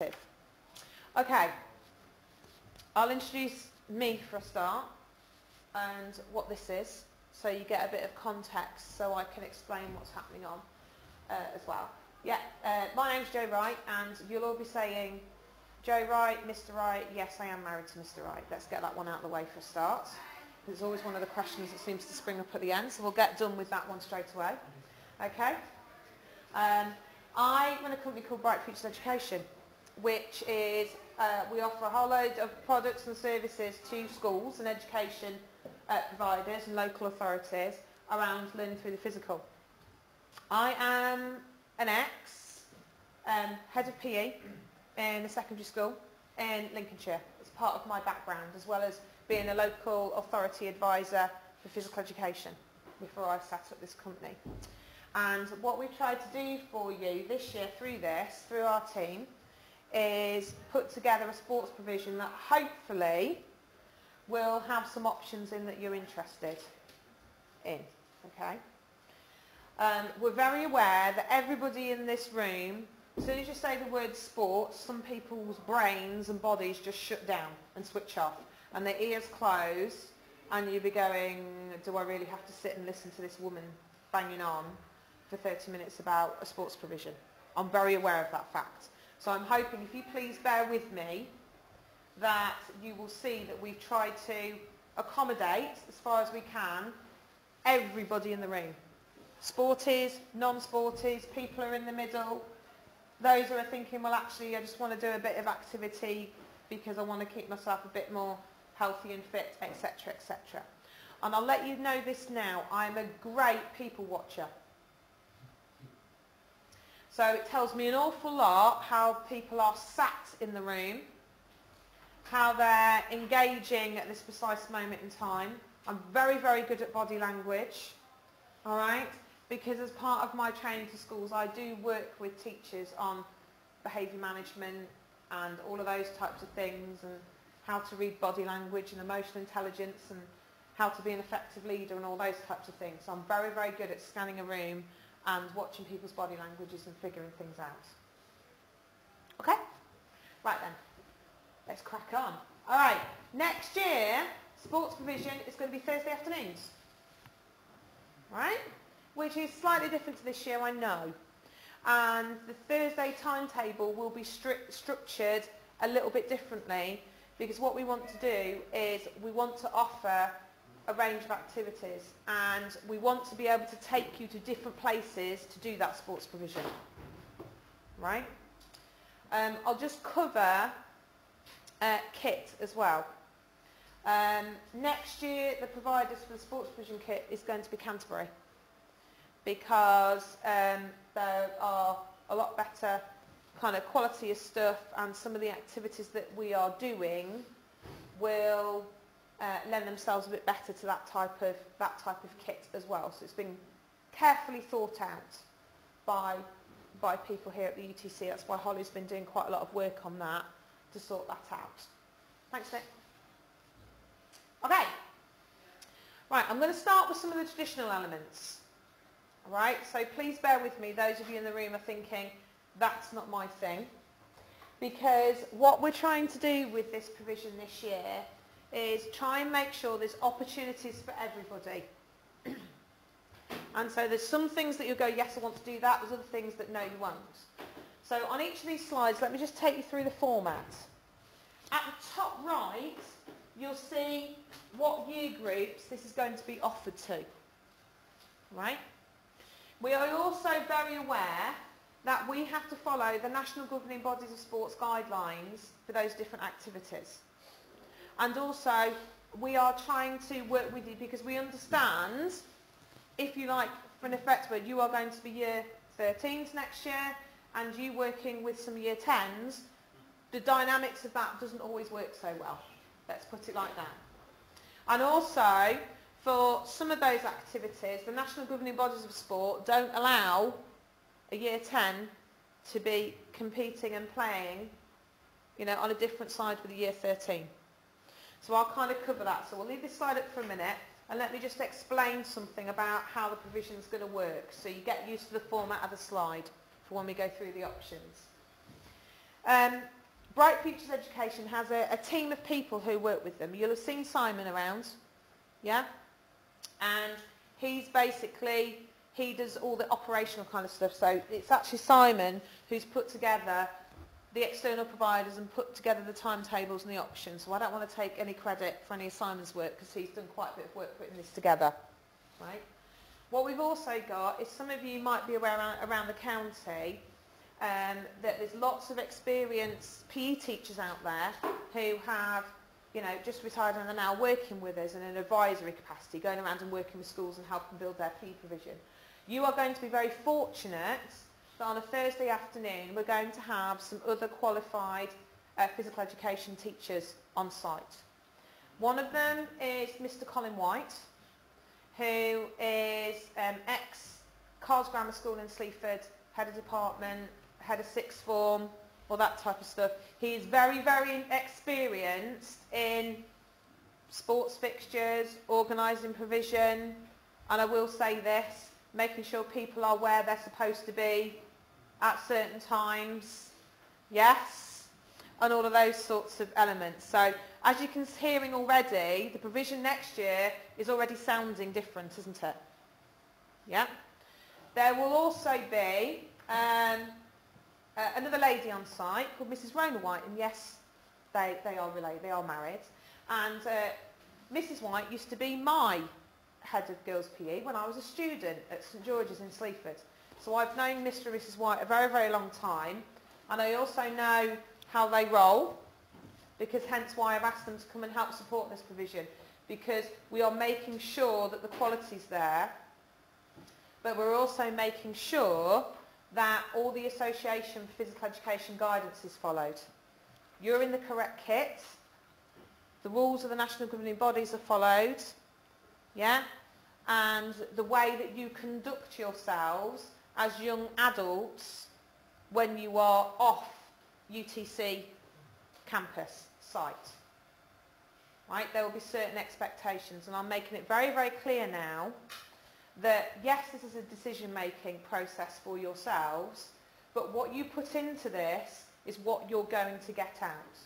Okay, I'll introduce me for a start and what this is, so you get a bit of context so I can explain what's happening on as well. Yeah, my name's Jo Wright, and you'll all be saying, Jo Wright, Mr. Wright. Yes, I am married to Mr. Wright. Let's get that one out of the way for a start. There's always one of the questions that seems to spring up at the end, so we'll get done with that one straight away. Okay? I run a company called Bright Futures Education, which is, we offer a whole load of products and services to schools and education providers and local authorities around learning through the physical. I am an head of PE in a secondary school in Lincolnshire. It's part of my background, as well as being a local authority advisor for physical education before I set up this company. And what we've tried to do for you this year through our team, is put together a sports provision that hopefully will have some options in that you're interested in. Okay? We're very aware that everybody in this room, as soon as you say the word sports, some people's brains and bodies just shut down and switch off, and their ears close, and you'll be going, do I really have to sit and listen to this woman banging on for 30 minutes about a sports provision? I'm very aware of that fact. So I'm hoping, if you please bear with me, that you will see that we've tried to accommodate, as far as we can, everybody in the room. Sporties, non-sporties, people are in the middle. Those who are thinking, well, actually, I just want to do a bit of activity because I want to keep myself a bit more healthy and fit, etc., etc. And I'll let you know this now, I'm a great people watcher. So it tells me an awful lot how people are sat in the room, how they're engaging at this precise moment in time. I'm very, very good at body language, all right? Because as part of my training to schools, I do work with teachers on behaviour management and all of those types of things, and how to read body language and emotional intelligence, and how to be an effective leader and all those types of things. So I'm very, very good at scanning a room and watching people's body languages and figuring things out. Okay? Right then, let's crack on. All right, next year, sports provision is going to be Thursday afternoons. Right? Which is slightly different to this year, I know. And the Thursday timetable will be structured a little bit differently, because what we want to do is we want to offer a range of activities, and we want to be able to take you to different places to do that sports provision. Right? I'll just cover kit as well. Next year, the providers for the sports provision kit is going to be Canterbury, because there are a lot better kind of quality of stuff, and some of the activities that we are doing will lend themselves a bit better to that type of kit as well. So it's been carefully thought out by people here at the UTC. That's why Holly's been doing quite a lot of work on that to sort that out. Thanks, Nick. Okay. Right, I'm going to start with some of the traditional elements. All right, so please bear with me. Those of you in the room are thinking, that's not my thing. Because what we're trying to do with this provision this year is try and make sure there's opportunities for everybody. And so there's some things that you'll go, yes, I want to do that. There's other things that no, you won't. So on each of these slides, let me just take you through the format. At the top right, you'll see what year groups this is going to be offered to. Right? We are also very aware that we have to follow the National Governing Bodies of Sports guidelines for those different activities. And also, we are trying to work with you because we understand, if you like, for an effect where you are going to be year 13s next year, and you working with some year 10s, the dynamics of that doesn't always work so well. Let's put it like that. And also, for some of those activities, the National Governing Bodies of Sport don't allow a year 10 to be competing and playing, you know, on a different side with a year 13. So I'll kind of cover that. So we'll leave this slide up for a minute, and let me just explain something about how the provision is going to work, so you get used to the format of the slide for when we go through the options. Bright Futures Education has a team of people who work with them. You'll have seen Simon around, yeah? And he's basically, he does all the operational kind of stuff. So it's actually Simon who's put together the external providers and put together the timetables and the options. So I don't want to take any credit for any of Simon's work because he's done quite a bit of work putting this together, right? What we've also got is, some of you might be aware around the county, that there's lots of experienced PE teachers out there who have, you know, just retired and are now working with us in an advisory capacity, going around and working with schools and helping build their PE provision. You are going to be very fortunate that on a Thursday afternoon we're going to have some other qualified physical education teachers on site. One of them is Mr. Colin White, who is ex-Carls Grammar School in Sleaford, head of department, head of sixth form, all that type of stuff. He is very, very experienced in sports fixtures, organising provision, and I will say this, making sure people are where they're supposed to be at certain times, yes, and all of those sorts of elements. So as you can hearing already, the provision next year is already sounding different, isn't it? Yeah. There will also be another lady on site called Mrs. Rona White, and yes, they are related, they are married. And Mrs. White used to be my head of girls' PE when I was a student at St George's in Sleaford. So I've known Mr. and Mrs. White a very, very long time, and I also know how they roll, because hence why I've asked them to come and help support this provision, because we are making sure that the quality's there, but we're also making sure that all the Association for Physical Education guidance is followed. You're in the correct kit, the rules of the national governing bodies are followed, yeah, and the way that you conduct yourselves as young adults when you are off UTC campus site. Right, there will be certain expectations, and I'm making it very, very clear now that yes, this is a decision-making process for yourselves, but what you put into this is what you're going to get out.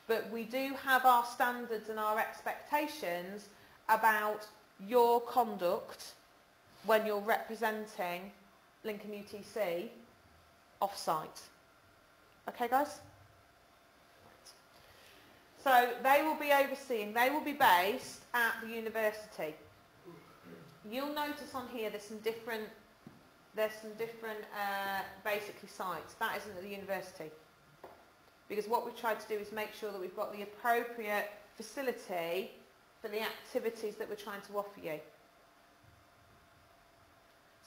But we do have our standards and our expectations about your conduct when you're representing Lincoln UTC off-site. Okay, guys? So they will be overseeing, they will be based at the university. You'll notice on here there's some different basically sites. That isn't at the university. Because what we've tried to do is make sure that we've got the appropriate facility for the activities that we're trying to offer you.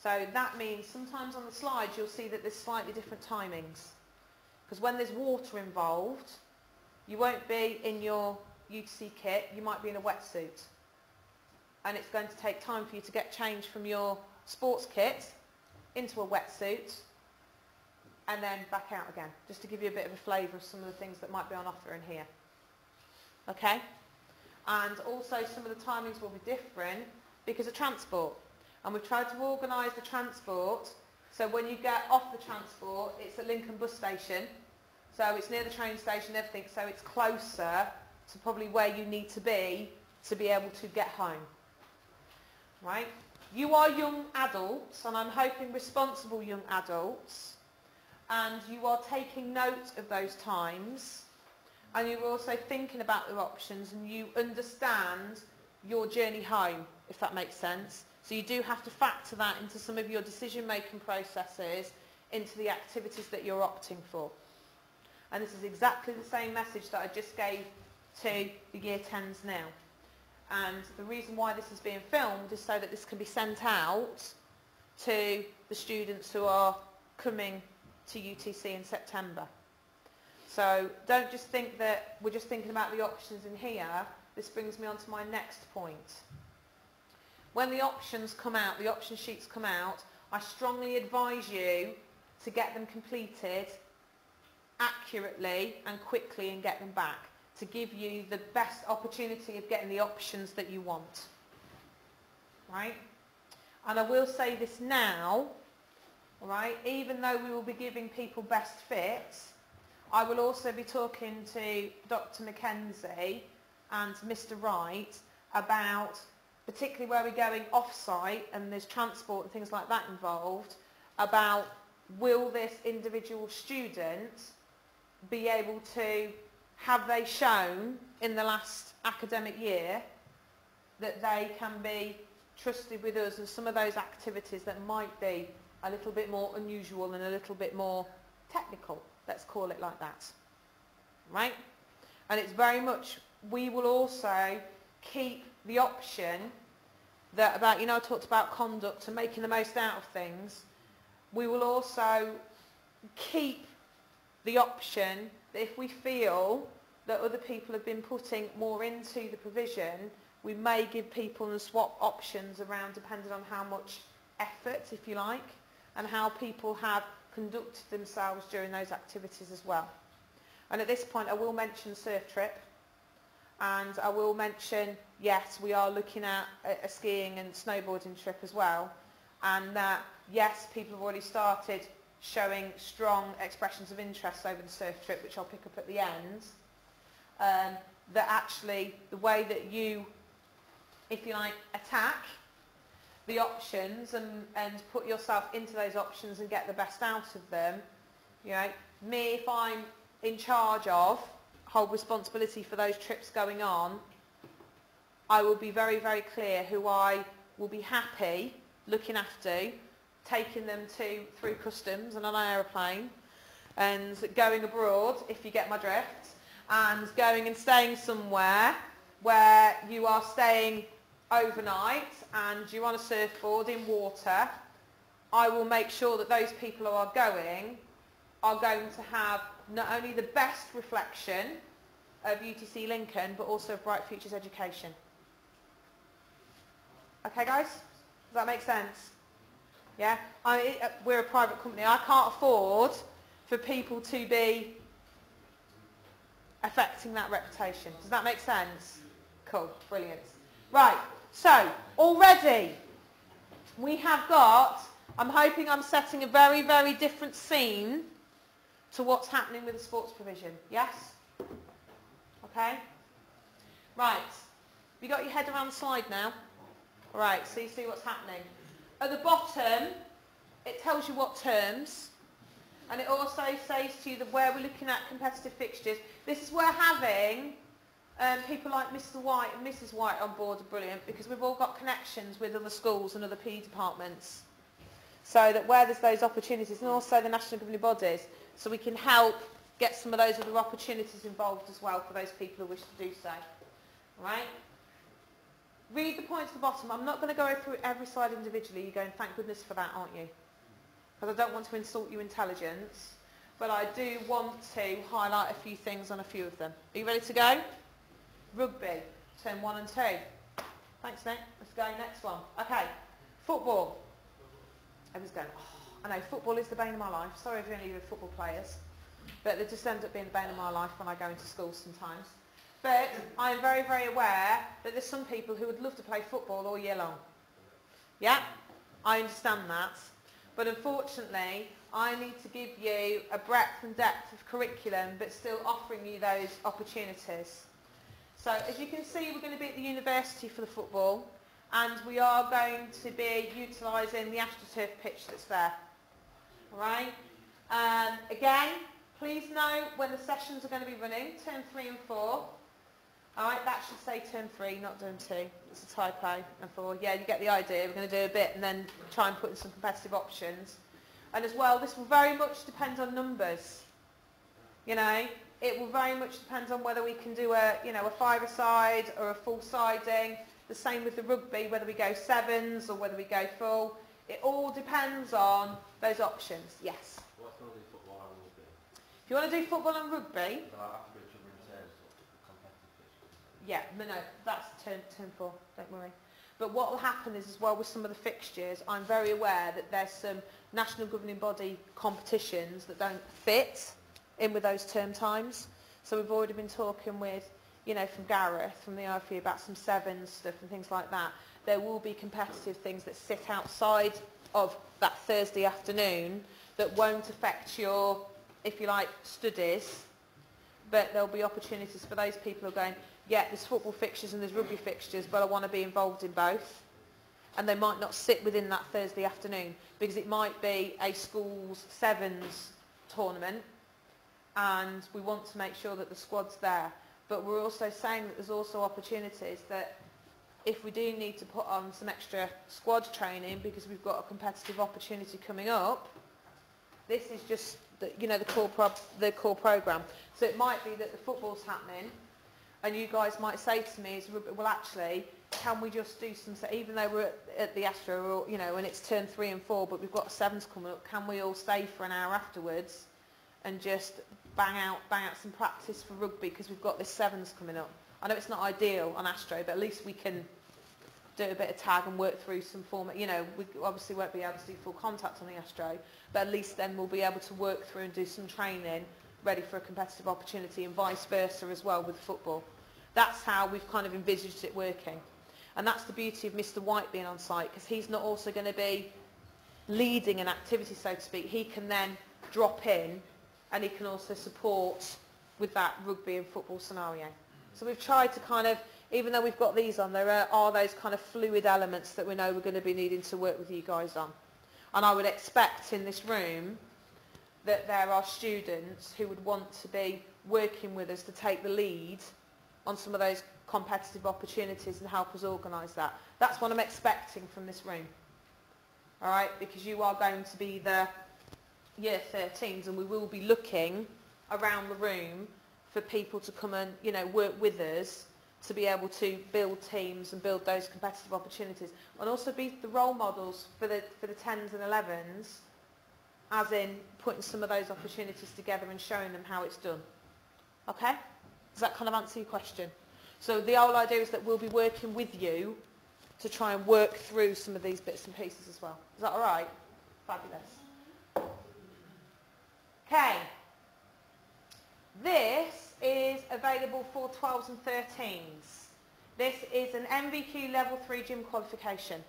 So that means sometimes on the slides you'll see that there's slightly different timings. Because when there's water involved, you won't be in your UTC kit, you might be in a wetsuit. And it's going to take time for you to get changed from your sports kit into a wetsuit and then back out again, just to give you a bit of a flavour of some of the things that might be on offer in here. Okay? And also some of the timings will be different because of transport. And we've tried to organise the transport so when you get off the transport, it's at Lincoln bus station. So it's near the train station and everything, so it's closer to probably where you need to be able to get home. Right? You are young adults, and I'm hoping responsible young adults, and you are taking note of those times, and you're also thinking about your options, and you understand your journey home, if that makes sense. So you do have to factor that into some of your decision-making processes, into the activities that you're opting for. And this is exactly the same message that I just gave to the Year 10s now. And the reason why this is being filmed is so that this can be sent out to the students who are coming to UTC in September. So don't just think that we're just thinking about the options in here. This brings me on to my next point. When the options come out, the option sheets come out, I strongly advise you to get them completed accurately and quickly and get them back, to give you the best opportunity of getting the options that you want. Right? And I will say this now, all right, even though we will be giving people best fits, I will also be talking to Dr. Mackenzie and Mr. Wright about, particularly where we're going off-site and there's transport and things like that involved, about will this individual student be able to, have they shown in the last academic year that they can be trusted with us and some of those activities that might be a little bit more unusual and a little bit more technical, let's call it like that, right? And it's very much, we will also keep the option that about, you know, I talked about conduct and making the most out of things. We will also keep the option that if we feel that other people have been putting more into the provision, we may give people and swap options around depending on how much effort, if you like, and how people have conducted themselves during those activities as well. And at this point I will mention surf trip, and I will mention, yes, we are looking at a skiing and snowboarding trip as well, and that yes, people have already started showing strong expressions of interest over the surf trip, which I'll pick up at the end, that actually the way that you, if you like, attack the options and put yourself into those options and get the best out of them, you know, me, if I'm in charge of, hold responsibility for those trips going on, I will be very, very clear who I will be happy looking after, taking them through customs and on an aeroplane, and going abroad, if you get my drift, and going and staying somewhere where you are staying overnight and you're on a surfboard in water. I will make sure that those people who are going to have not only the best reflection of UTC Lincoln, but also of Bright Futures Education. Okay guys, does that make sense? Yeah, we're a private company. I can't afford for people to be affecting that reputation. Does that make sense? Cool, brilliant. Right, so already we have got, I'm hoping I'm setting a very, very different scene to what's happening with the sports provision. Yes? Okay? Right, you got your head around the slide now? Right, so you see what's happening. At the bottom, it tells you what terms, and it also says to you that where we're looking at competitive fixtures, this is where having people like Mr. White and Mrs. White on board are brilliant, because we've all got connections with other schools and other PE departments. So that where there's those opportunities, and also the national governing bodies, so we can help get some of those other opportunities involved as well for those people who wish to do so. All right? Read the points at the bottom. I'm not going to go through every slide individually. You're going, thank goodness for that, aren't you? Because I don't want to insult your intelligence, but I do want to highlight a few things on a few of them. Are you ready to go? Rugby, term 1 and 2. Thanks, Nick. Let's go next one. Okay, football. Everyone's going, oh, I know, football is the bane of my life. Sorry if any of you are football players, but they just end up being the bane of my life when I go into school sometimes. But I'm very, very aware that there's some people who would love to play football all year long. Yeah, I understand that. But unfortunately, I need to give you a breadth and depth of curriculum, but still offering you those opportunities. So as you can see, we're going to be at the university for the football, and we are going to be utilising the AstroTurf pitch that's there. All right? Again, please note when the sessions are going to be running, term 3 and 4. Alright, that should say term 3, not term 2. It's a typo. And 4, yeah, you get the idea. We're going to do a bit and then try and put in some competitive options. And as well, this will very much depend on numbers. You know, it will very much depend on whether we can do a, you know, a 5-a-side or a full siding. The same with the rugby, whether we go 7s or whether we go full. It all depends on those options. Yes. What's going to do football and rugby? If you want to do football and rugby, yeah, no, that's term 4, don't worry. But what will happen is, as well with some of the fixtures, I'm very aware that there's some national governing body competitions that don't fit in with those term times. So we've already been talking with, you know, from Gareth, from the IFE, about some 7s stuff and things like that. There will be competitive things that sit outside of that Thursday afternoon that won't affect your if you like, studies, but there'll be opportunities for those people who are going, yeah, there's football fixtures and there's rugby fixtures, but I want to be involved in both. And they might not sit within that Thursday afternoon, because it might be a school's sevens tournament, and we want to make sure that the squad's there. But we're also saying that there's also opportunities that if we do need to put on some extra squad training because we've got a competitive opportunity coming up, this is just the, you know, the core programme. So it might be that the football's happening, and you guys might say to me, well, actually, can we just do some, even though we're at the Astro, or, you know, and it's turn 3 and 4, but we've got sevens coming up, can we all stay for an hour afterwards and just bang out some practice for rugby because we've got this sevens coming up? I know it's not ideal on Astro, but at least we can do a bit of tag and work through some format. You know, we obviously won't be able to do full contact on the Astro, but at least then we'll be able to work through and do some training ready for a competitive opportunity, and vice versa as well with football. That's how we've kind of envisaged it working. And that's the beauty of Mr. White being on site, because he's not also going to be leading an activity, so to speak. He can then drop in, and he can also support with that rugby and football scenario. So we've tried to kind of, even though we've got these on, there are those kind of fluid elements that we know we're going to be needing to work with you guys on. And I would expect in this room that there are students who would want to be working with us to take the lead on some of those competitive opportunities and help us organise that. That's what I'm expecting from this room. All right, because you are going to be the year 13s, and we will be looking around the room for people to come and, you know, work with us to be able to build teams and build those competitive opportunities, and also be the role models for the 10s and 11s, as in putting some of those opportunities together and showing them how it's done. Okay? Does that kind of answer your question? So the whole idea is that we'll be working with you to try and work through some of these bits and pieces as well. Is that all right? Fabulous. Okay. This is available for 12s and 13s. This is an MVQ Level 3 gym qualification.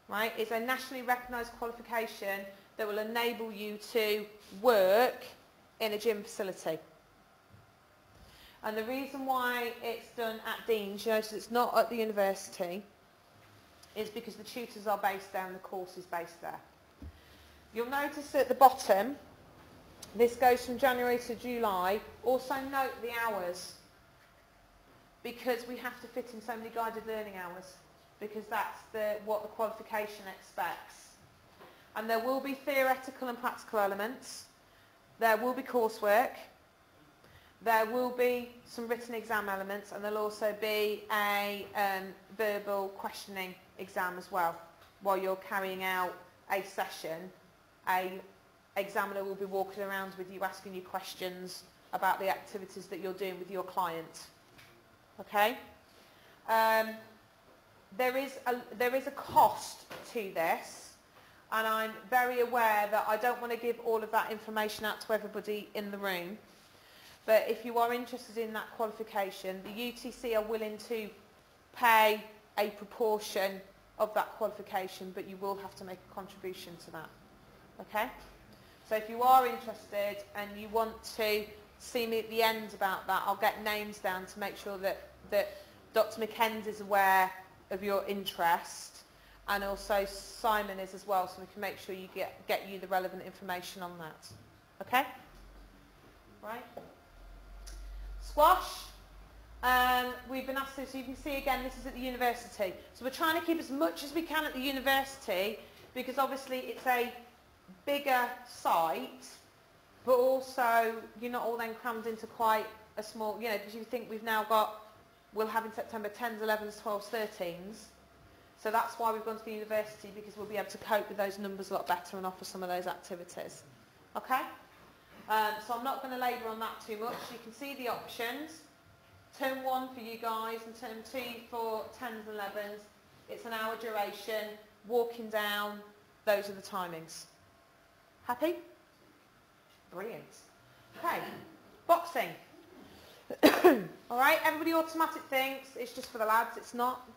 Right? It's a nationally recognised qualification that will enable you to work in a gym facility. And the reason why it's done at Dean's, you notice it's not at the university, is because the tutors are based there and the course is based there. You'll notice at the bottom, this goes from January to July. Also note the hours, because we have to fit in so many guided learning hours, because that's what the qualification expects. And there will be theoretical and practical elements. There will be coursework. There will be some written exam elements, and there'll also be a verbal questioning exam as well. While you're carrying out a session, an examiner will be walking around with you, asking you questions about the activities that you're doing with your client. Okay? There is a cost to this, and I'm very aware that I don't want to give all of that information out to everybody in the room. But if you are interested in that qualification, the UTC are willing to pay a proportion of that qualification, but you will have to make a contribution to that. Okay? So if you are interested and you want to see me at the end about that, I'll get names down to make sure that Dr. Mackenzie is aware of your interest, and also Simon is as well, so we can make sure you get you the relevant information on that. Okay? Right? Squash, we've been asked to, so you can see again, this is at the university. So we're trying to keep as much as we can at the university, because obviously it's a bigger site, but also you're not all then crammed into quite a small, you know, because you think we've now got, we'll have in September 10s, 11s, 12s, 13s. So that's why we've gone to the university, because we'll be able to cope with those numbers a lot better and offer some of those activities. Okay? So I'm not going to labour on that too much. You can see the options. Term 1 for you guys and term 2 for 10s and 11s. It's an hour duration, walking down, those are the timings. Happy? Brilliant. Okay, boxing. Alright, everybody automatic thinks it's just for the lads, it's not.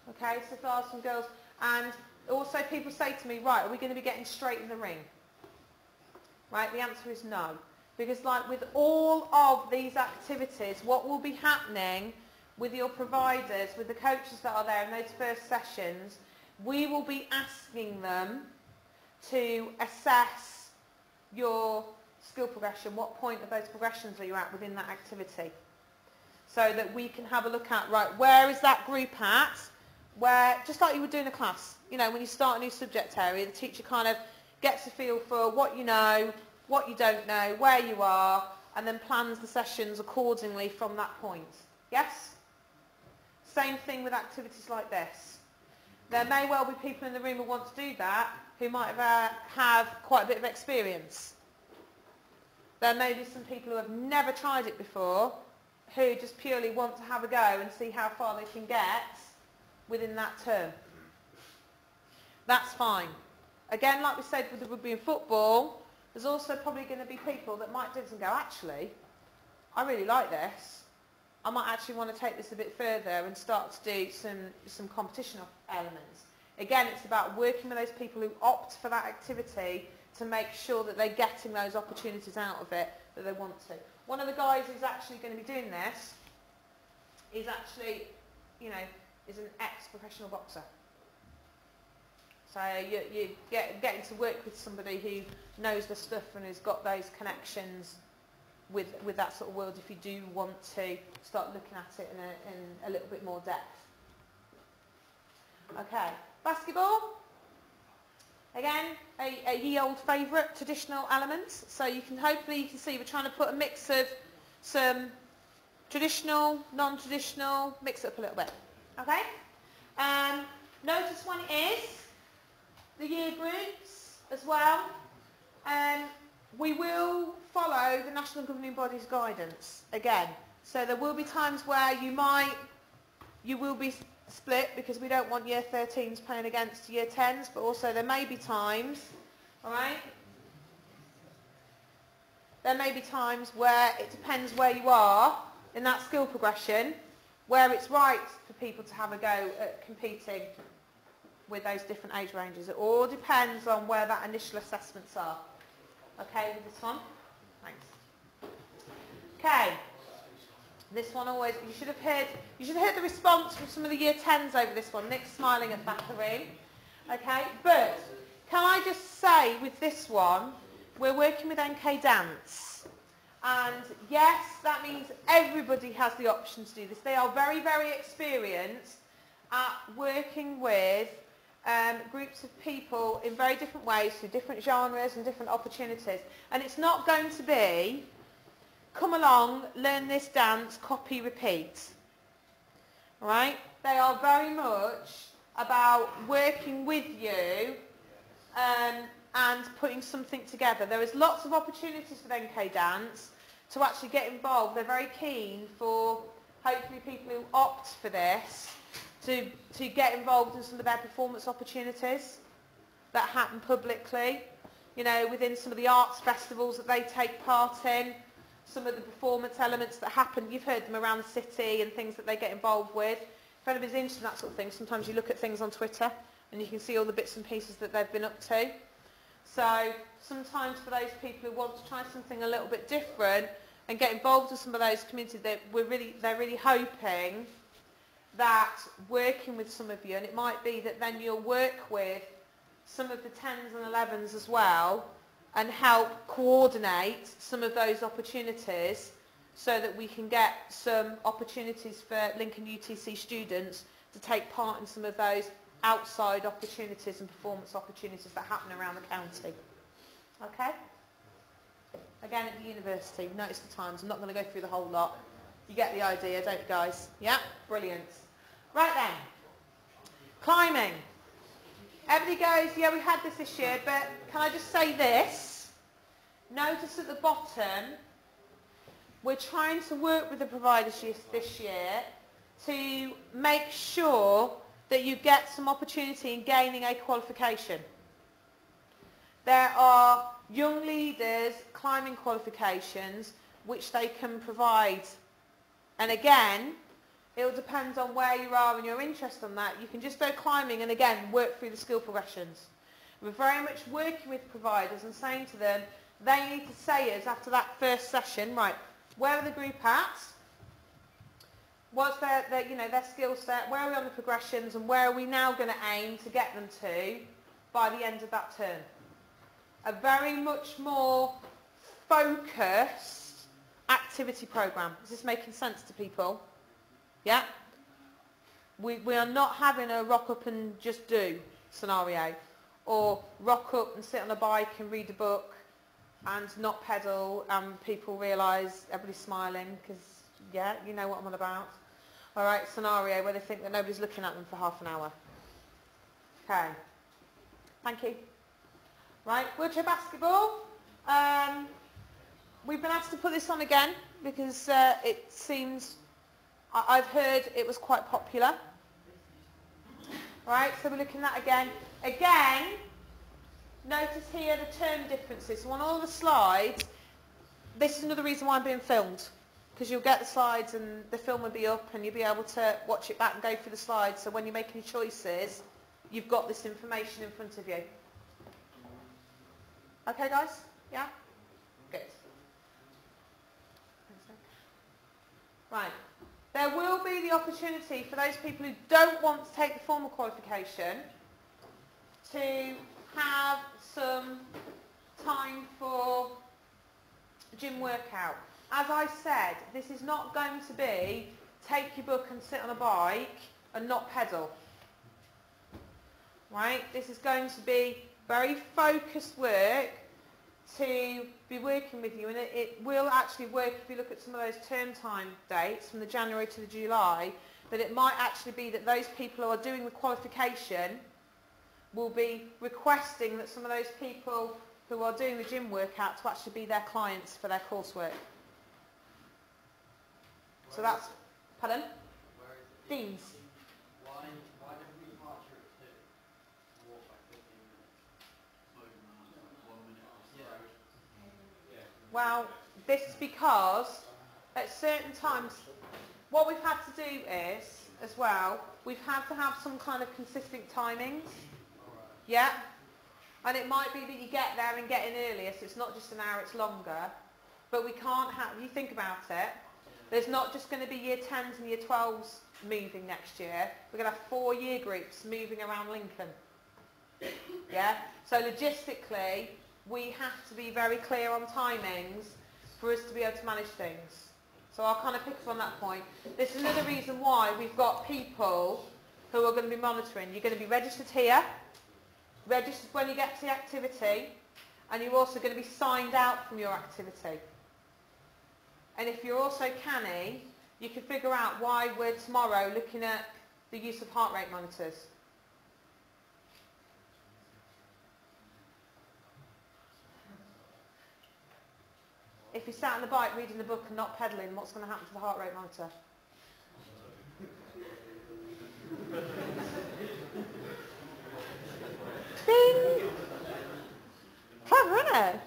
Okay, so there are some girls. And also people say to me, right, are we going to be getting straight in the ring? Right, the answer is no. Because like with all of these activities, what will be happening with your providers, with the coaches that are there in those first sessions, we will be asking them to assess your skill progression. What point of those progressions are you at within that activity? So that we can have a look at, right, where is that group at? Where, just like you would do in a class, you know, when you start a new subject area, the teacher kind of gets a feel for what you know, what you don't know, where you are, and then plans the sessions accordingly from that point. Yes? Same thing with activities like this. There may well be people in the room who want to do that who might have quite a bit of experience. There may be some people who have never tried it before who just purely want to have a go and see how far they can get within that term. That's fine. Again, like we said with the rugby and football, there's also probably going to be people that might do this and go, actually, I really like this. I might actually want to take this a bit further and start to do some competition elements. Again, it's about working with those people who opt for that activity to make sure that they're getting those opportunities out of it that they want to. One of the guys who's actually going to be doing this is actually, you know, is an ex-professional boxer. So you getting to work with somebody who knows the stuff and has got those connections with that sort of world if you do want to start looking at it in a little bit more depth. Okay, basketball. Again, a ye old favourite, traditional elements. So you can hopefully see we're trying to put a mix of some traditional, non-traditional, mix it up a little bit. Okay? Notice when it is the year groups as well. We will follow the National Governing Body's guidance again. So there will be times where you will be split because we don't want year 13s playing against year 10s, but also there may be times, all right? There may be times where it depends where you are in that skill progression, where it's right for people to have a go at competing with those different age ranges. It all depends on where that initial assessments are. Okay with this one? Thanks. Okay. This one always, you should have heard the response from some of the year 10s over this one. Nick's smiling at the back of the room. Okay, but can I just say with this one, we're working with NK Dance. And yes, that means everybody has the option to do this. They are very, very experienced at working with groups of people in very different ways through different genres and different opportunities. And it's not going to be come along, learn this dance, copy, repeat. All right? They are very much about working with you and putting something together. There is lots of opportunities with NK Dance to actually get involved. They're very keen for hopefully people who opt for this to get involved in some of their performance opportunities that happen publicly, you know, within some of the arts festivals that they take part in, some of the performance elements that happen. You've heard them around the city and things that they get involved with. If anybody's interested in that sort of thing, sometimes you look at things on Twitter and you can see all the bits and pieces that they've been up to. So sometimes for those people who want to try something a little bit different and get involved in some of those communities, they're really hoping that working with some of you, and it might be that then you'll work with some of the 10s and 11s as well and help coordinate some of those opportunities so that we can get some opportunities for Lincoln UTC students to take part in some of those outside opportunities and performance opportunities that happen around the county. Okay? Again, at the university, notice the times. I'm not going to go through the whole lot. You get the idea, don't you guys? Yeah? Brilliant. Right then. Climbing. Everybody goes, yeah, we had this year, but can I just say this? Notice at the bottom, we're trying to work with the providers this year to make sure that you get some opportunity in gaining a qualification. There are young leaders climbing qualifications which they can provide. And again, it will depend on where you are and your interest on that. You can just go climbing and again work through the skill progressions. We're very much working with providers and saying to them, They need to say us after that first session, right, where are the group at? What's their skill set? Where are we on the progressions? And where are we now going to aim to get them to by the end of that term? A very much more focused activity programme. Is this making sense to people? Yeah? We are not having a rock up and just do scenario, or rock up and sit on a bike and read a book and not pedal and people realise everybody's smiling because, yeah, you know what I'm on about. All right, scenario where they think that nobody's looking at them for half an hour. Okay. Thank you. Right, wheelchair basketball. We've been asked to put this on again because it seems, I've heard it was quite popular. Right, so we're looking at that again. Again, notice here the term differences. So on all the slides, this is another reason why I'm being filmed. Because you'll get the slides and the film will be up and you'll be able to watch it back and go through the slides. So when you're making your choices, you've got this information in front of you. Okay, guys? Yeah? Good. Right. There will be the opportunity for those people who don't want to take the formal qualification to have some time for gym workout. As I said, this is not going to be take your book and sit on a bike and not pedal. Right? This is going to be very focused work to be working with you, and it will actually work if you look at some of those term time dates from the January to the July, that it might actually be that those people who are doing the qualification will be requesting that some of those people who are doing the gym workout to actually be their clients for their coursework. So that's, pardon? Deans. Why don't we departure at 2? Walk by 15 minutes. Like 1 minute off the road. Yeah. Well, this is because at certain times, what we've had to do is, as well, we've had to have some kind of consistent timings. Yeah? And it might be that you get there and get in earlier, so it's not just an hour, it's longer. But we can't have, you think about it, there's not just going to be year 10s and year 12s moving next year. We're going to have 4 year groups moving around Lincoln. Yeah? So logistically, we have to be very clear on timings for us to be able to manage things. So I'll kind of pick up on that point. This is another reason why we've got people who are going to be monitoring. You're going to be registered here, registered when you get to the activity, and you're also going to be signed out from your activity. And if you're also canny, you can figure out why we're tomorrow looking at the use of heart rate monitors. If you sat on the bike reading the book and not pedalling, what's going to happen to the heart rate monitor? Ding! Clever, isn't it?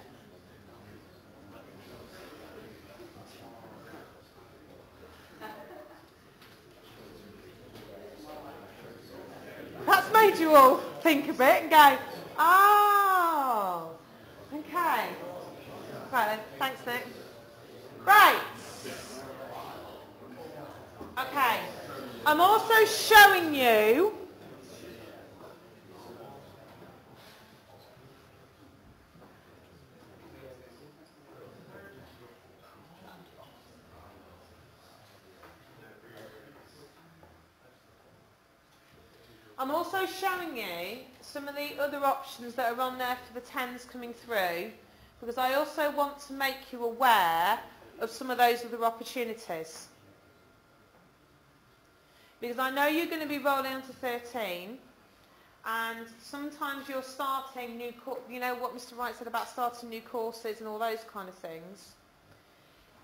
That's made you all think a bit and go, oh, okay. Right then, thanks Nick. Right. Okay. I'm also showing you some of the other options that are on there for the 10s coming through, because I also want to make you aware of some of those other opportunities. Because I know you're going to be rolling onto 13, and sometimes you're starting new, you know what Mr. Wright said about starting new courses and all those kind of things.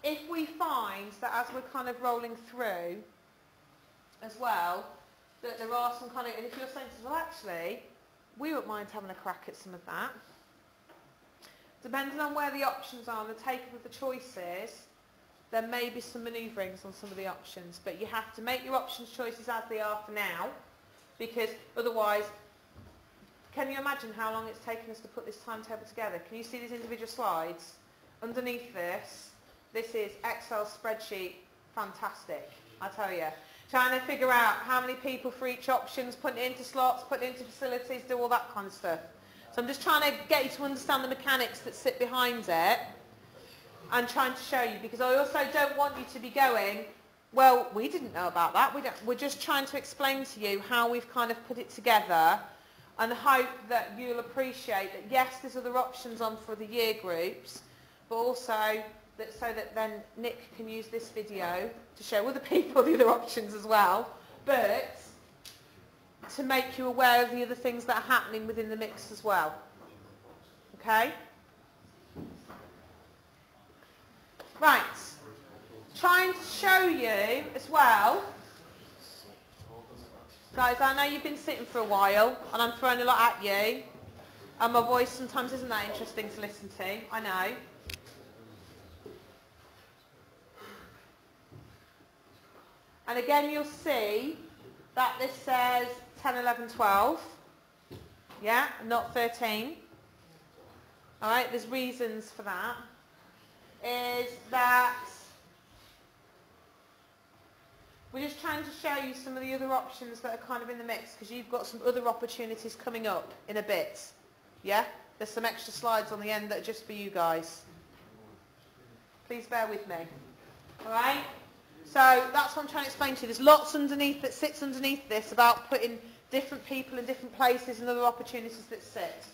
If we find that as we're kind of rolling through as well, that there are some kind of, and if you're saying, well actually, we wouldn't mind having a crack at some of that. Depending on where the options are and the take of the choices, there may be some manoeuvrings on some of the options, but you have to make your options choices as they are for now, because otherwise can you imagine how long it's taken us to put this timetable together? Can you see these individual slides? Underneath this is Excel spreadsheet, fantastic, I tell you. Trying to figure out how many people for each options, putting it into slots, putting it into facilities, do all that kind of stuff. So I'm just trying to get you to understand the mechanics that sit behind it and trying to show you, because I also don't want you to be going, well, we didn't know about that. We're just trying to explain to you how we've kind of put it together, and hope that you'll appreciate that, yes, there's other options on for the year groups, but also that so that then Nick can use this video to show other people the other options as well, but to make you aware of the other things that are happening within the mix as well. Okay? Right. Trying to show you as well, guys, I know you've been sitting for a while and I'm throwing a lot at you, and my voice sometimes isn't that interesting to listen to, I know. And again, you'll see that this says 10, 11, 12. Yeah, not 13. All right, there's reasons for that. Is that we're just trying to show you some of the other options that are kind of in the mix, because you've got some other opportunities coming up in a bit. Yeah? There's some extra slides on the end that are just for you guys. Please bear with me. All right? So that's what I'm trying to explain to you. There's lots underneath that sits underneath this about putting different people in different places and other opportunities that sit.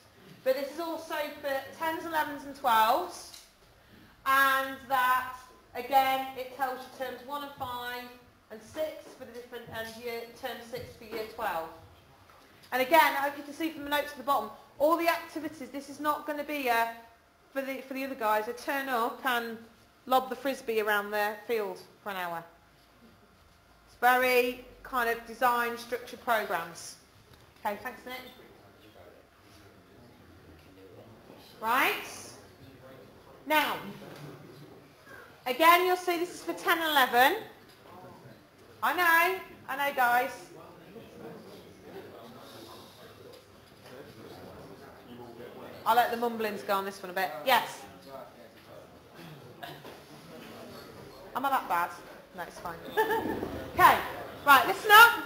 But this is also for 10s, 11s and 12s. And that, again, it tells you terms 1 and 5 and 6 for the different, and term 6 for year 12. And again, I hope you can see from the notes at the bottom, all the activities, this is not going to be for the other guys, a turn up and lob the frisbee around their field for an hour. It's very kind of designed, structured programs. Okay, thanks Nick. Right. Now, again, you'll see this is for 10 and 11. I know guys. I'll let the mumblings go on this one a bit. Yes. Am I that bad? No, it's fine. Okay, right, listen up.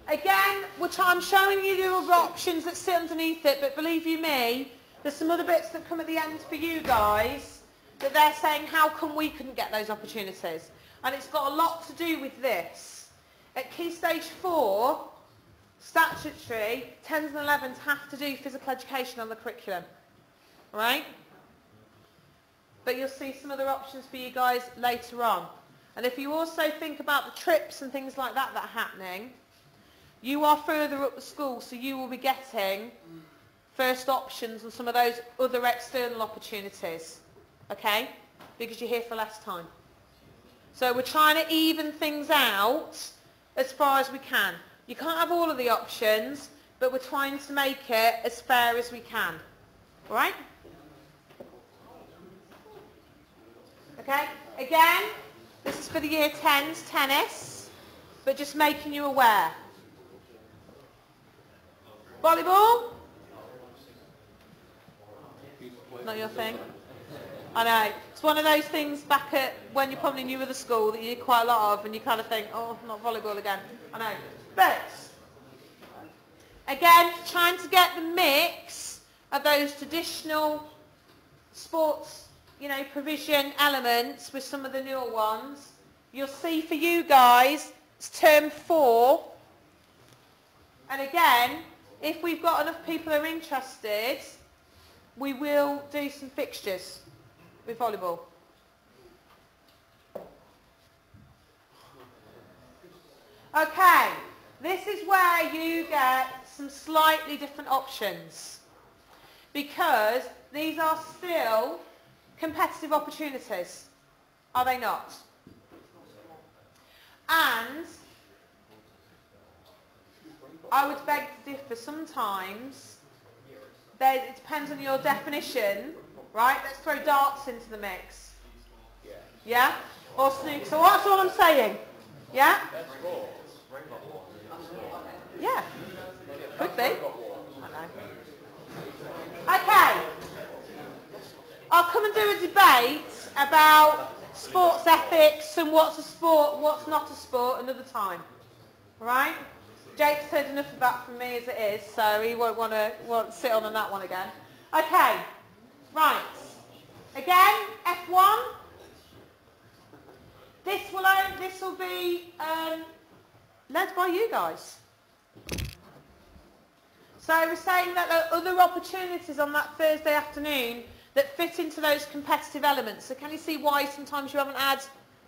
Again, I'm showing you the other options that sit underneath it, but believe you me, there's some other bits that come at the end for you guys that they're saying, how come we couldn't get those opportunities? And it's got a lot to do with this. At Key Stage 4, statutory, 10s and 11s have to do physical education on the curriculum. All right? But you'll see some other options for you guys later on. And if you also think about the trips and things like that that are happening, you are further up the school, so you will be getting first options and some of those other external opportunities, okay? Because you're here for less time. So we're trying to even things out as far as we can. You can't have all of the options, but we're trying to make it as fair as we can. All right? Okay? Again, this is for the year 10s, tennis, but just making you aware. Volleyball? Not your thing? I know. It's one of those things back at when you're probably new at the school that you did quite a lot of, and you kind of think, oh, not volleyball again. I know. But, again, trying to get the mix of those traditional sports, provision elements with some of the newer ones. You'll see for you guys, it's term 4. And again, if we've got enough people who are interested, we will do some fixtures with volleyball. Okay, this is where you get some slightly different options, because these are still competitive opportunities, are they not? And I would beg to differ sometimes. It depends on your definition, right? Let's throw darts into the mix. Yeah? Or snooker. So that's all I'm saying. Yeah? Yeah, could be. I know. Okay. I'll come and do a debate about sports ethics and what's a sport, what's not a sport another time. Alright? Jake's heard enough of that from me as it is, so he won't want to sit on that one again. Okay. Right. Again, F1. This will be led by you guys. So we're saying that there are other opportunities on that Thursday afternoon that fit into those competitive elements. So can you see why sometimes you haven't had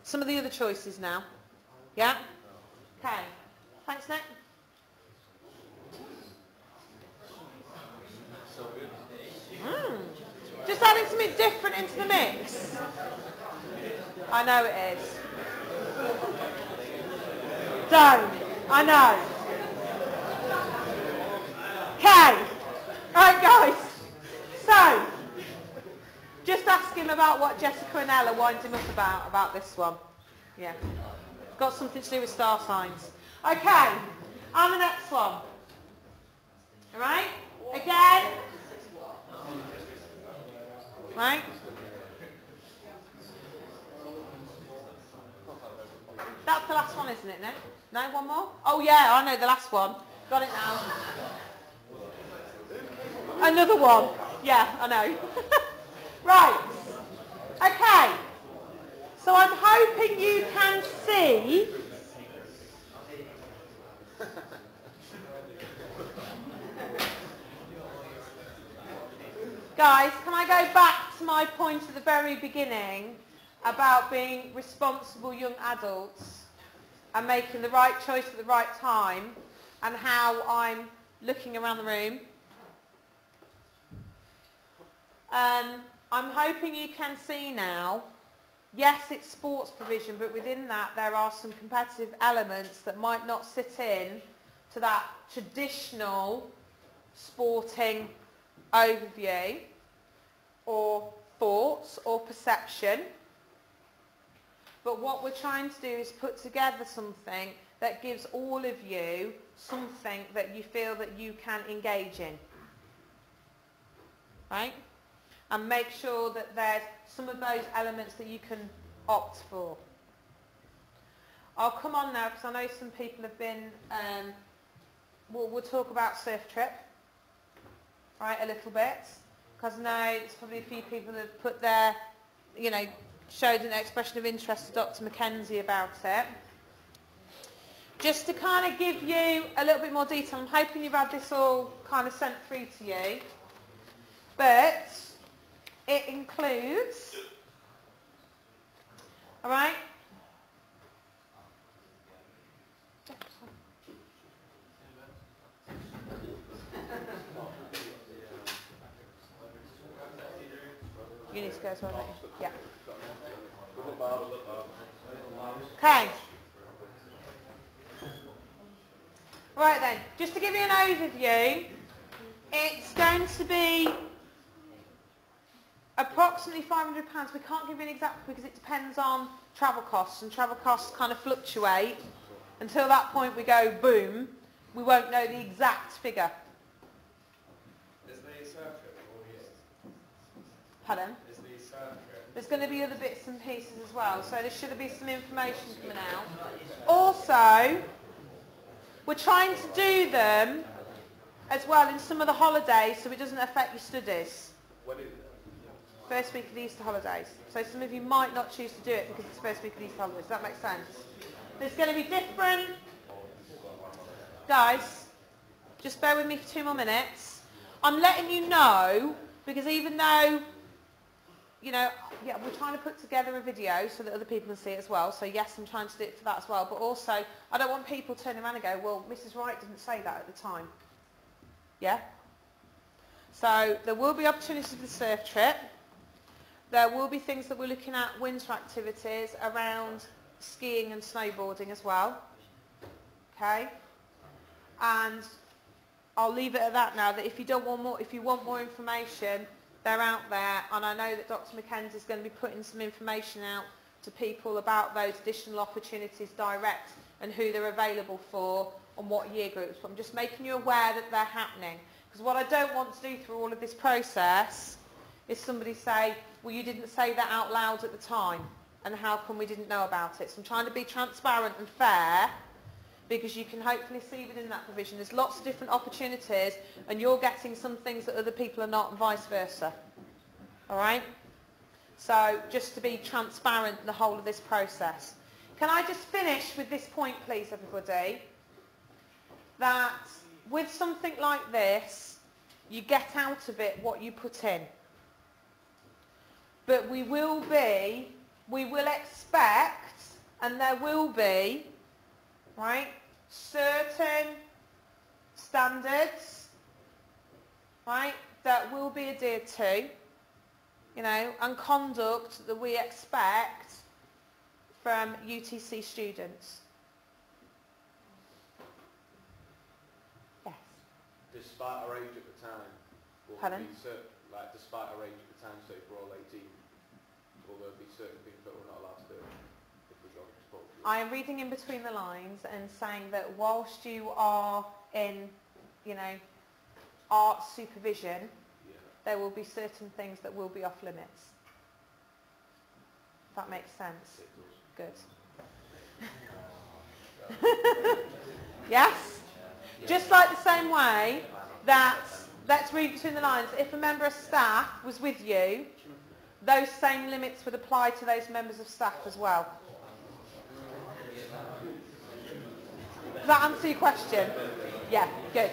some of the other choices now? Yeah? Okay. Thanks, Nick. Just adding something different into the mix. I know it is. Don't. I know. Okay. Right, guys. So, just ask him about what Jessica and Ella winds him up about this one. Yeah. Got something to do with star signs. Okay. On the next one. Alright? Again. Right? That's the last one, isn't it, Nick? No, one more? Oh yeah, I know the last one. Got it now. Another one. Yeah, I know. Right. Okay. So I'm hoping you can see guys, can I go back to my point at the very beginning about being responsible young adults and making the right choice at the right time and how I'm looking around the room? I'm hoping you can see now, yes, it's sports provision, but within that there are some competitive elements that might not sit in to that traditional sporting overview or thoughts or perception. But what we're trying to do is put together something that gives all of you something that you feel that you can engage in. Right? And make sure that there's some of those elements that you can opt for. I'll come on now because I know some people have been, we'll talk about Surf Trip, right, a little bit. Because I know there's probably a few people that have put their, showed an expression of interest to Dr. Mackenzie about it. Just to kind of give you a little bit more detail, I'm hoping you've had this all kind of sent through to you. But it includes, all right, you need to go as well, don't you? Yeah. Okay. Right then, just to give you an overview, it's going to be approximately £500. We can't give you an exact because it depends on travel costs, and travel costs kind of fluctuate. Until that point we go boom, we won't know the exact figure. Is the surf trip all year? Pardon? Is the surf trip? There's going to be other bits and pieces as well, so there should be some information coming out. Also, we're trying to do them as well in some of the holidays so it doesn't affect your studies. When is it? First week of the Easter holidays. So some of you might not choose to do it because it's the first week of the Easter holidays. Does that make sense? There's going to be different... Guys, just bear with me for 2 more minutes. I'm letting you know because even though, yeah, we're trying to put together a video so that other people can see it as well. So yes, I'm trying to do it for that as well. But also, I don't want people turning around and go, well, Mrs. Wright didn't say that at the time. Yeah? So there will be opportunities for the surf trip. There will be things that we're looking at, winter activities around skiing and snowboarding as well. Okay? And I'll leave it at that now, that if you don't want more, if you want more information, they're out there, and I know that Dr. Mackenzie is going to be putting some information out to people about those additional opportunities direct and who they're available for on what year groups, but I'm just making you aware that they're happening. Because what I don't want to do through all of this process is somebody say, well, you didn't say that out loud at the time, and how come we didn't know about it? So I'm trying to be transparent and fair, because you can hopefully see within that provision there's lots of different opportunities, and you're getting some things that other people are not, and vice versa. All right? So just to be transparent in the whole of this process. Can I just finish with this point, please, everybody? That with something like this, you get out of it what you put in. But we will expect, and there will be, right, certain standards, right, that will be adhered to, you know, and conduct that we expect from UTC students. Yes. Despite our age at the time, will there Pardon? be certain, like despite our age at the time, say if we're all 18, will there be certain things that we're not allowed to do if we go to sport? I am reading in between the lines and saying that whilst you are in, you know, art supervision, Yeah. there will be certain things that will be off limits. If that makes sense. It does. Good. Yes? Just like the same way that, let's read between the lines, if a member of staff was with you, those same limits would apply to those members of staff as well. Does that answer your question? Yeah, good.